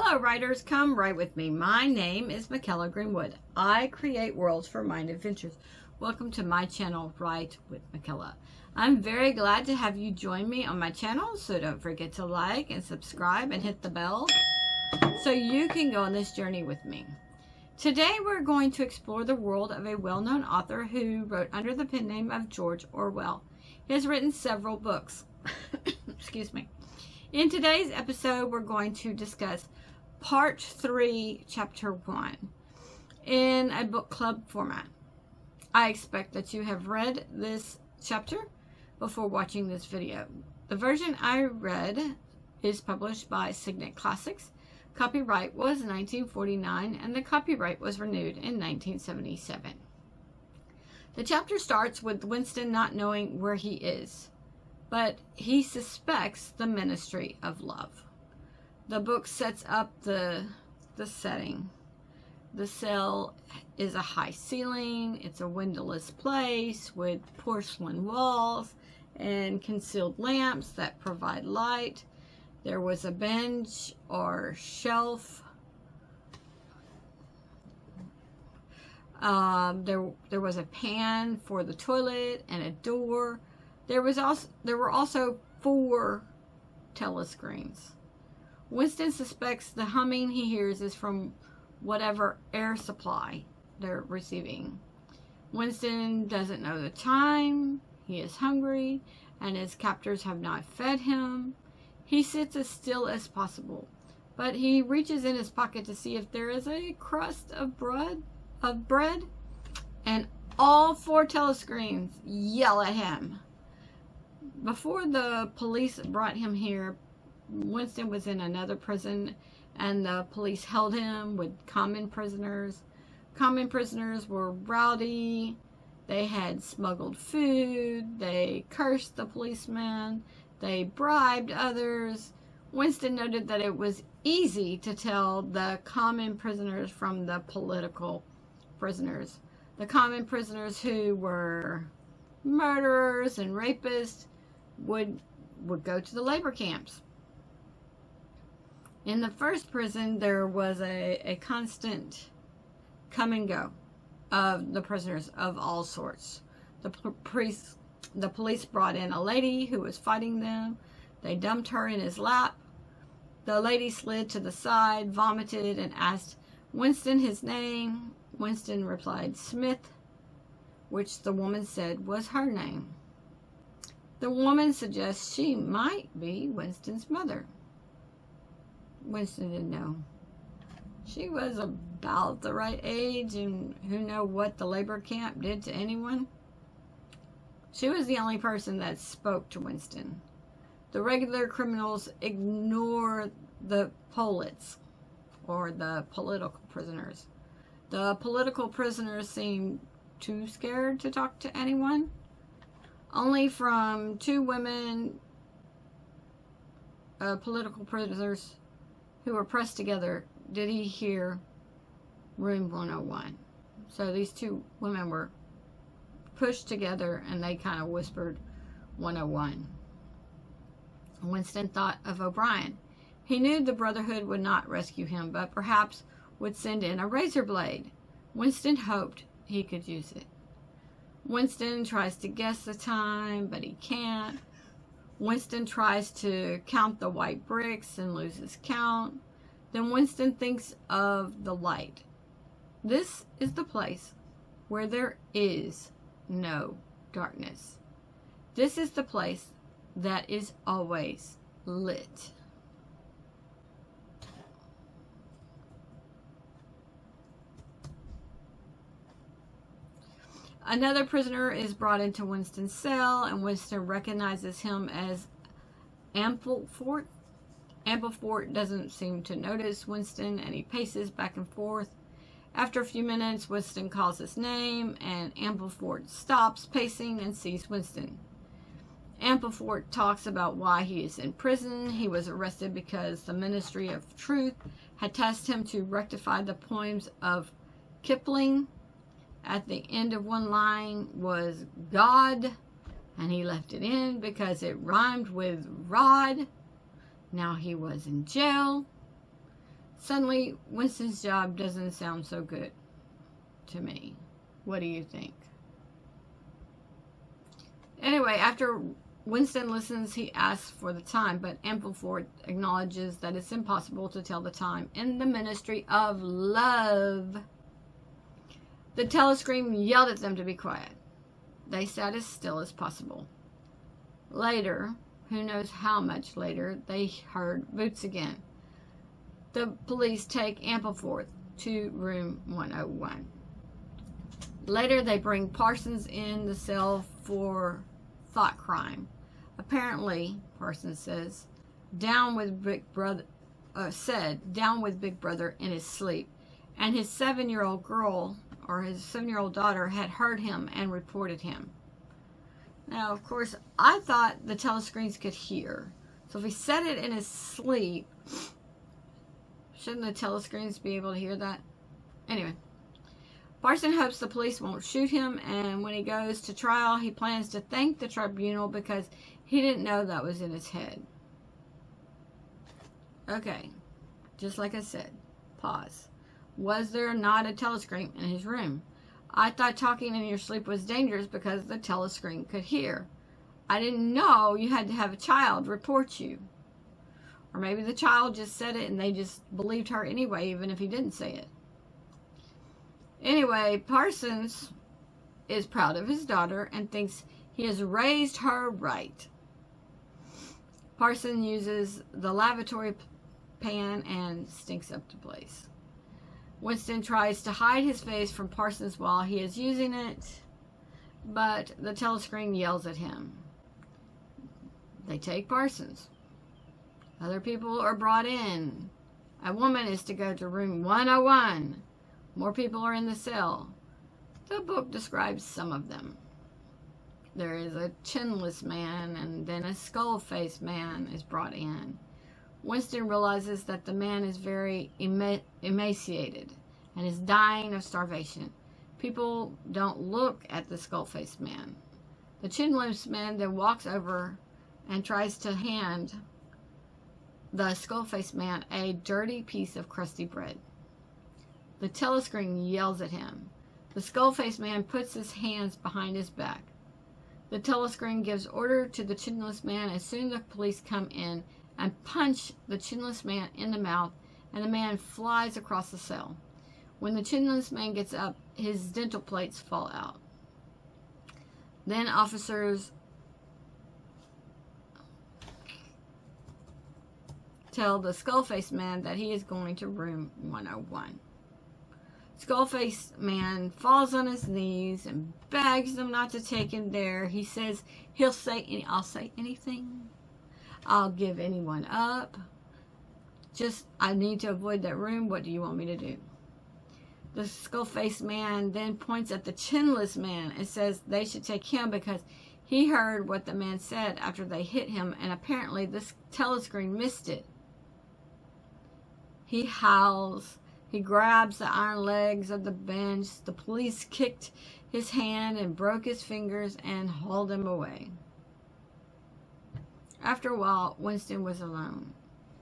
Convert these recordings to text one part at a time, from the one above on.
Hello writers, come write with me. My name is Michaela Greenwood. I create worlds for mind adventures. Welcome to my channel, Write with Michaela. I'm very glad to have you join me on my channel, so don't forget to like and subscribe and hit the bell so you can go on this journey with me. Today we're going to explore the world of a well-known author who wrote under the pen name of George Orwell. He has written several books. Excuse me. In today's episode, we're going to discuss Part 3, Chapter 1 in a book club format. I expect that you have read this chapter before watching this video. The version I read is published by Signet Classics. Copyright was 1949 and the copyright was renewed in 1977. The chapter starts with Winston not knowing where he is, but he suspects the Ministry of Love. The book sets up the setting. The cell is a high ceiling. It's a windowless place with porcelain walls and concealed lamps that provide light. There was a bench or shelf. There was a pan for the toilet and a door. There were also 4 telescreens. Winston suspects the humming he hears is from whatever air supply they're receiving. Winston doesn't know the time. He is hungry, and his captors have not fed him. He sits as still as possible, but he reaches in his pocket to see if there is a crust of bread, and all 4 telescreens yell at him. Before the police brought him here, Winston was in another prison, and the police held him with common prisoners. Common prisoners were rowdy. They had smuggled food. They cursed the policeman. They bribed others. Winston noted that it was easy to tell the common prisoners from the political prisoners. The common prisoners who were murderers and rapists would go to the labor camps. In the first prison, there was a constant come and go of the prisoners of all sorts. The police brought in a lady who was fighting them. They dumped her in his lap. The lady slid to the side, vomited, and asked Winston his name. Winston replied Smith, which the woman said was her name. The woman suggests she might be Winston's mother. Winston didn't know. She was about the right age, and who knew what the labor camp did to anyone. She was the only person that spoke to Winston. The regular criminals ignore the polits, or the political prisoners. The political prisoners seemed too scared to talk to anyone. Only from 2 women, political prisoners, who were pressed together, did he hear room 101. So these 2 women were pushed together and they kind of whispered 101. Winston thought of O'Brien. He knew the Brotherhood would not rescue him, but perhaps would send in a razor blade. Winston hoped he could use it. Winston tries to guess the time, but he can't. Winston tries to count the white bricks and loses count. Then Winston thinks of the light. This is the place where there is no darkness. This is the place that is always lit. Another prisoner is brought into Winston's cell, and Winston recognizes him as Amplefort. Amplefort doesn't seem to notice Winston, and he paces back and forth. After a few minutes, Winston calls his name, and Amplefort stops pacing and sees Winston. Amplefort talks about why he is in prison. He was arrested because the Ministry of Truth had tasked him to rectify the poems of Kipling. At the end of one line was God, and he left it in because it rhymed with rod. Now he was in jail. Suddenly, Winston's job doesn't sound so good to me. What do you think? Anyway, after Winston listens, he asks for the time, but Ampleforth acknowledges that it's impossible to tell the time in the ministry of love. The telescreen yelled at them to be quiet. They sat as still as possible. Later, who knows how much later, they heard boots again. The police take Ampleforth to room 101. Later, they bring Parsons in the cell for thought crime. Apparently, Parsons says, down with Big Brother in his sleep, and his 7-year-old girl, or his 7-year-old daughter, had heard him and reported him. Now, of course, I thought the telescreens could hear. So if he said it in his sleep, shouldn't the telescreens be able to hear that? Anyway, Parson hopes the police won't shoot him, and when he goes to trial, he plans to thank the tribunal because he didn't know that was in his head. Okay, just like I said, pause. Was there not a telescreen in his room? I thought talking in your sleep was dangerous because the telescreen could hear. I didn't know you had to have a child report you. Or maybe the child just said it and they just believed her anyway, even if he didn't say it. Anyway, Parsons is proud of his daughter and thinks he has raised her right. Parsons uses the lavatory pan and stinks up the place. Winston tries to hide his face from Parsons while he is using it, but the telescreen yells at him. They take Parsons. Other people are brought in. A woman is to go to room 101. More people are in the cell. The book describes some of them. There is a chinless man, and then a skull-faced man is brought in. Winston realizes that the man is very emaciated and is dying of starvation. People don't look at the skull-faced man. The chinless man then walks over and tries to hand the skull-faced man a dirty piece of crusty bread. The telescreen yells at him. The skull-faced man puts his hands behind his back. The telescreen gives order to the chinless man as soon as the police come in and punch the chinless man in the mouth, and the man flies across the cell. When the chinless man gets up, his dental plates fall out. Then officers tell the skull-faced man that he is going to room 101. Skull-faced man falls on his knees and begs them not to take him there. He says I'll say anything. I'll give anyone up. Just, I need to avoid that room. What do you want me to do? The skull-faced man then points at the chinless man and says they should take him because he heard what the man said after they hit him, and apparently this telescreen missed it. He howls. He grabs the iron legs of the bench. The police kicked his hand and broke his fingers and hauled him away. After a while, Winston was alone.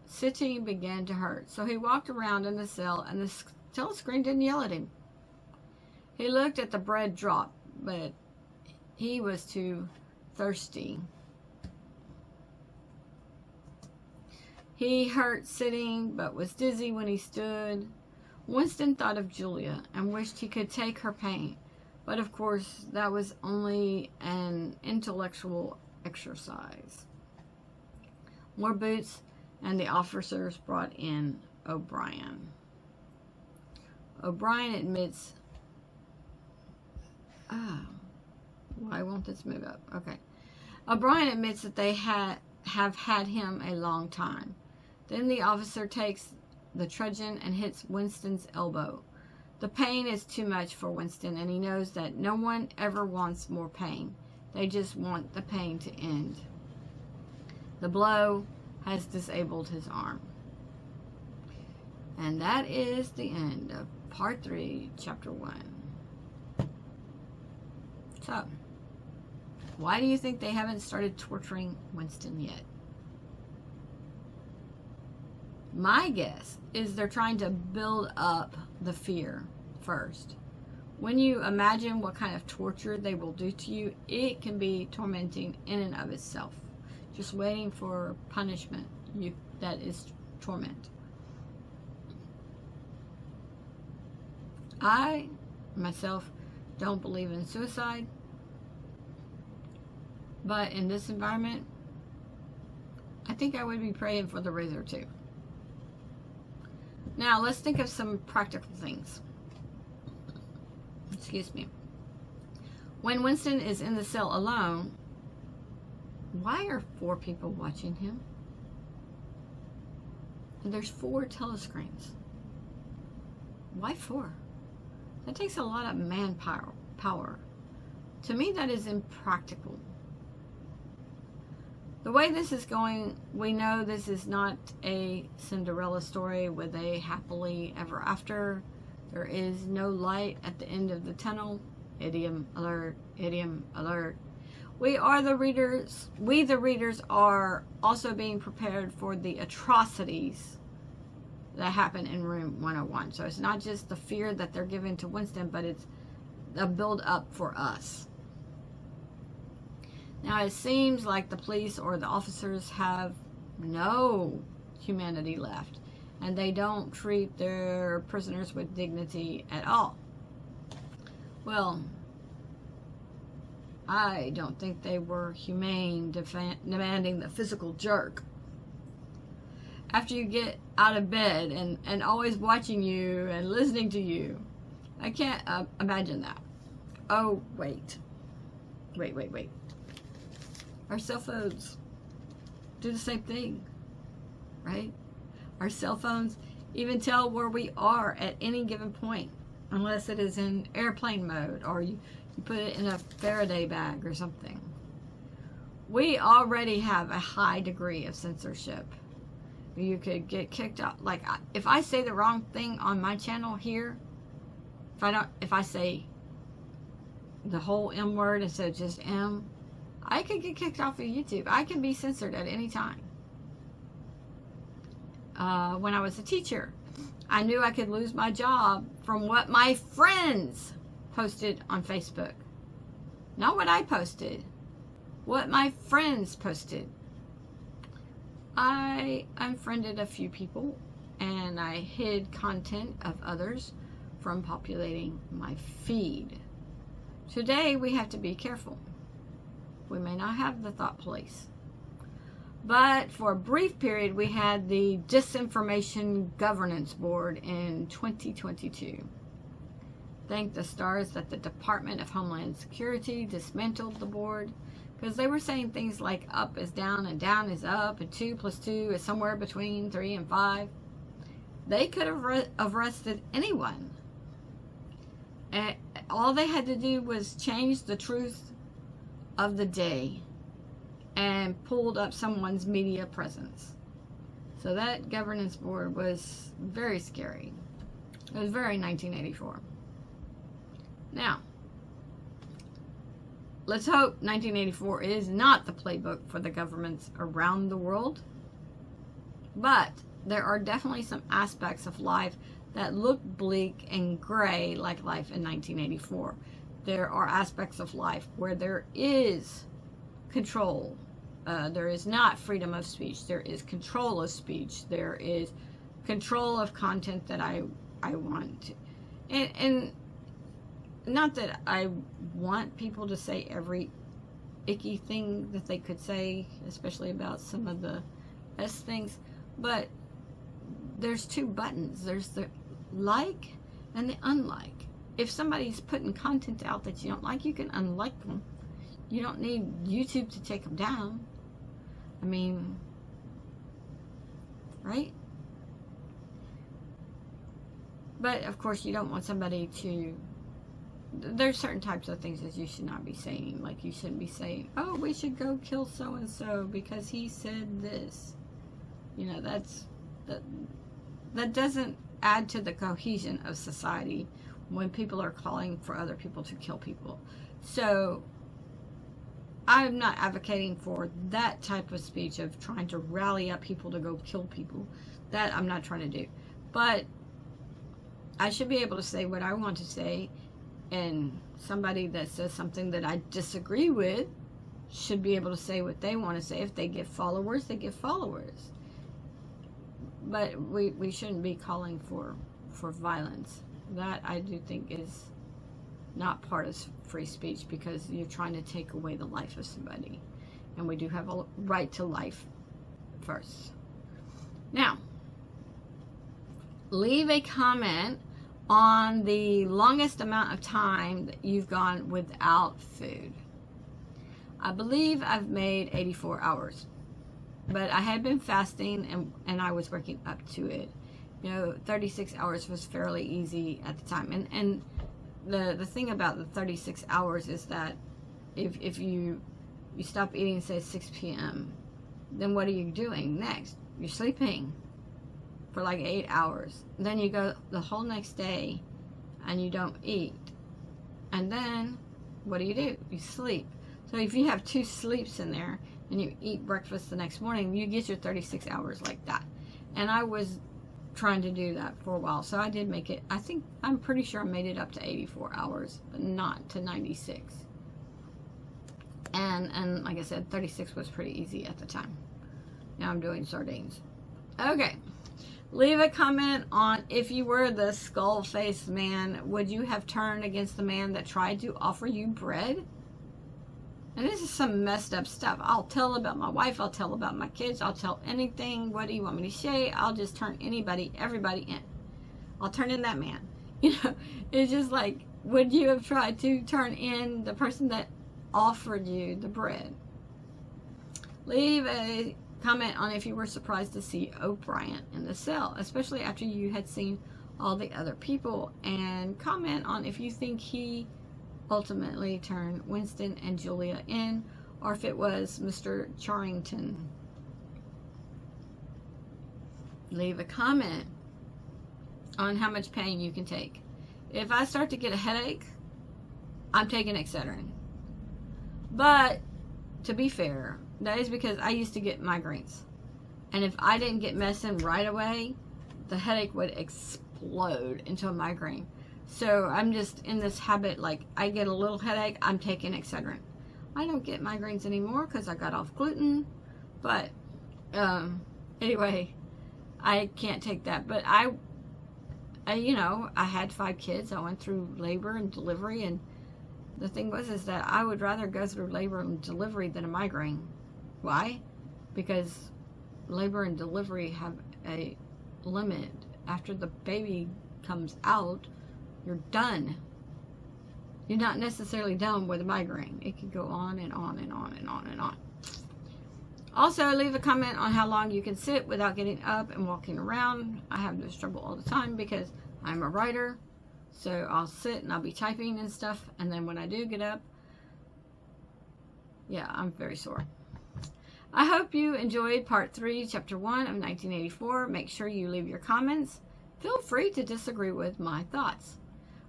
Sitting began to hurt, so he walked around in the cell, and the telescreen didn't yell at him. He looked at the bread drop, but he was too thirsty. He hurt sitting, but was dizzy when he stood. Winston thought of Julia and wished he could take her pain, but of course that was only an intellectual exercise. More boots, and the officers brought in O'Brien. O'Brien admits, why won't this move up? Okay. O'Brien admits that they have had him a long time. Then the officer takes the truncheon and hits Winston's elbow. The pain is too much for Winston, and he knows that no one ever wants more pain. They just want the pain to end. The blow has disabled his arm. And that is the end of Part 3, Chapter 1. So, why do you think they haven't started torturing Winston yet? My guess is they're trying to build up the fear first. When you imagine what kind of torture they will do to you, it can be tormenting in and of itself. Just waiting for punishment, that is torment. I, myself, don't believe in suicide. But in this environment, I think I would be praying for the razor too. Now, let's think of some practical things. Excuse me. When Winston is in the cell alone, why are 4 people watching him? And there's 4 telescreens. Why 4? That takes a lot of manpower. To me, that is impractical. The way this is going, we know this is not a Cinderella story with a happily ever after. There is no light at the end of the tunnel. Idiom alert, idiom alert. We the readers are also being prepared for the atrocities that happen in room 101. So it's not just the fear that they're giving to Winston, but it's a build up for us. Now, it seems like the police or the officers have no humanity left, and they don't treat their prisoners with dignity at all. Well, I don't think they were humane, demanding the physical jerk. After you get out of bed and always watching you and listening to you, I can't imagine that. Oh, wait. Our cell phones do the same thing, right? Our cell phones even tell where we are at any given point, unless it is in airplane mode or you put it in a Faraday bag or something. We already have a high degree of censorship. You could get kicked out. Like, if I say the wrong thing on my channel here, if I say the whole M word instead of just M, I could get kicked off of YouTube. I can be censored at any time. When I was a teacher, I knew I could lose my job from what my friends posted on Facebook. Not what I posted. What my friends posted. I unfriended a few people, and I hid content of others from populating my feed. Today, we have to be careful. We may not have the thought police. But for a brief period, we had the Disinformation Governance Board in 2022. Thank the stars that the Department of Homeland Security dismantled the board, because they were saying things like up is down and down is up and 2 + 2 is somewhere between 3 and 5. They could have arrested anyone. And all they had to do was change the truth of the day and pulled up someone's media presence. So that governance board was very scary. It was very 1984. Now, let's hope 1984 is not the playbook for the governments around the world. But there are definitely some aspects of life that look bleak and gray like life in 1984. There are aspects of life where there is control. There is not freedom of speech. There is control of speech. There is control of content that I want. And not that I want people to say every icky thing that they could say, especially about some of the S things, but there's 2 buttons. There's the like and the unlike. If somebody's putting content out that you don't like, you can unlike them. You don't need YouTube to take them down. I mean, right? But of course, you don't want somebody to. There's certain types of things that you should not be saying. Like, you shouldn't be saying, oh, we should go kill so and so because he said this. You know, that doesn't add to the cohesion of society when people are calling for other people to kill people. So I'm not advocating for that type of speech of trying to rally up people to go kill people. That I'm not trying to do. But I should be able to say what I want to say, and somebody that says something that I disagree with should be able to say what they want to say. If they get followers, they get followers. But we shouldn't be calling for violence. That I do think is not part of free speech, because you're trying to take away the life of somebody. And we do have a right to life first. Now, leave a comment on the longest amount of time that you've gone without food. I believe I've made 84 hours. But I had been fasting, and I was working up to it. 36 hours was fairly easy at the time. And the thing about the 36 hours is that if you stop eating, say 6 p.m., then what are you doing next? You're sleeping for like 8 hours. Then you go the whole next day and you don't eat. And then what do? You sleep. So if you have 2 sleeps in there and you eat breakfast the next morning, you get your 36 hours like that. And I was trying to do that for a while. So I did make it, I'm pretty sure I made it up to 84 hours, but not to 96. And like I said, 36 was pretty easy at the time. Now I'm doing sardines. Okay. Leave a comment on, if you were the skull-faced man, would you have turned against the man that tried to offer you bread? And this is some messed up stuff. I'll tell about my wife. I'll tell about my kids. I'll tell anything. What do you want me to say? I'll just turn everybody in. I'll turn in that man. It's just like, would you have tried to turn in the person that offered you the bread? Leave a comment on if you were surprised to see O'Brien in the cell, especially after you had seen all the other people. And comment on if you think he ultimately turned Winston and Julia in, or if it was Mr. Charrington. Leave a comment on how much pain you can take. If I start to get a headache, I'm taking Excedrin. But to be fair, that is because I used to get migraines. And if I didn't get medicine right away, the headache would explode into a migraine. So I'm just in this habit, like I get a little headache, I'm taking Excedrin. I don't get migraines anymore because I got off gluten. But anyway, I can't take that. But I had 5 kids. I went through labor and delivery, and the thing is that I would rather go through labor and delivery than a migraine. Why? Because labor and delivery have a limit. After the baby comes out, you're done. You're not necessarily done with a migraine. It can go on and on and on and on and on. Also, leave a comment on how long you can sit without getting up and walking around. I have this trouble all the time because I'm a writer. So I'll sit and I'll be typing and stuff. And then when I do get up, yeah, I'm very sore. I hope you enjoyed part 3, chapter 1 of 1984. Make sure you leave your comments. Feel free to disagree with my thoughts.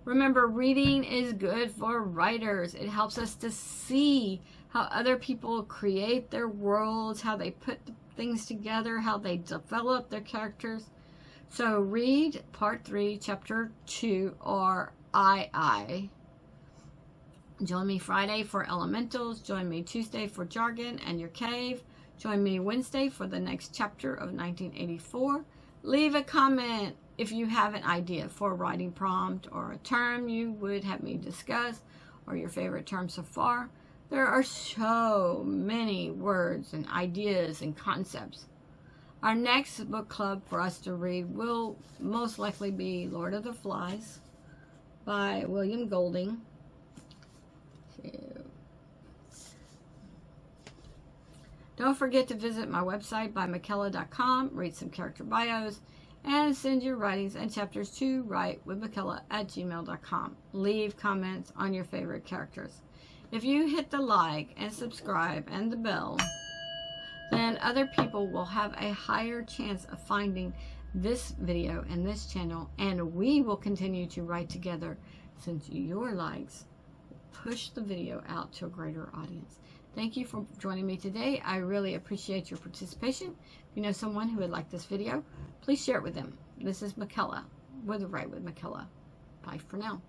Remember, reading is good for writers. It helps us to see how other people create their worlds, how they put things together, how they develop their characters. So read part 3, chapter 2, or II. Join me Friday for Elementals. Join me Tuesday for Jargon and Your Cave. Join me Wednesday for the next chapter of 1984. Leave a comment if you have an idea for a writing prompt or a term you would have me discuss, or your favorite term so far. There are so many words and ideas and concepts. Our next book club for us to read will most likely be Lord of the Flies by William Golding. Don't forget to visit my website by Michaela.com, read some character bios, and send your writings and chapters to writewithmichaela@gmail.com. Leave comments on your favorite characters. If you hit the like and subscribe and the bell, then other people will have a higher chance of finding this video and this channel, and we will continue to write together since your likes push the video out to a greater audience. Thank you for joining me today. I really appreciate your participation. If you know someone who would like this video, please share it with them. This is Michaela with Write with Michaela. Bye for now.